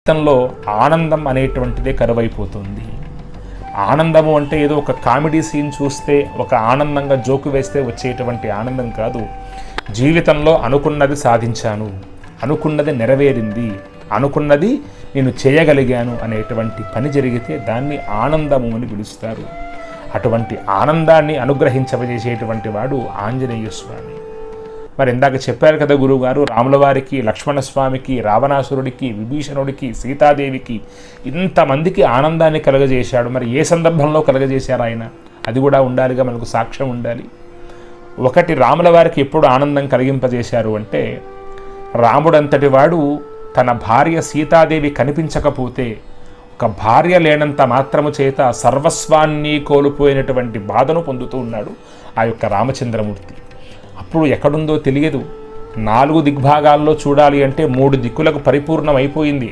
జీవితంలో ఆనందం అనేటువంటిదే కరువైపోతుంది. ఆనందము అంటే ఏదో ఒక కామెడీ సీన్ చూస్తే, ఒక ఆనందంగా జోకు వేస్తే వచ్చేటువంటి ఆనందం కాదు. జీవితంలో అనుకున్నది సాధించాను, అనుకున్నది నెరవేరింది, అనుకున్నది నేను చేయగలిగాను అనేటువంటి పని జరిగితే దాన్ని ఆనందము అని పిలుస్తారు. అటువంటి ఆనందాన్ని అనుగ్రహించజేసేటువంటి వాడు ఆంజనేయ స్వామి. మరి ఇందాక చెప్పారు కదా గురువుగారు, రాముల వారికి, లక్ష్మణస్వామికి, రావణాసురుడికి, విభీషణుడికి, సీతాదేవికి ఇంతమందికి ఆనందాన్ని కలగజేశాడు. మరి ఏ సందర్భంలో కలగజేశారు ఆయన? అది కూడా ఉండాలిగా, మనకు సాక్ష్యం ఉండాలి. ఒకటి, రాముల వారికి ఎప్పుడు ఆనందం కలిగింపజేశారు అంటే, రాముడంతటి వాడు తన భార్య సీతాదేవి కనిపించకపోతే, ఒక భార్య లేనంత మాత్రము చేత సర్వస్వాన్ని కోల్పోయినటువంటి బాధను పొందుతూ ఉన్నాడు ఆ యొక్క రామచంద్రమూర్తి. అప్పుడు ఎక్కడుందో తెలియదు. 4 దిగ్భాగాల్లో చూడాలి అంటే 3 దిక్కులకు పరిపూర్ణం అయిపోయింది.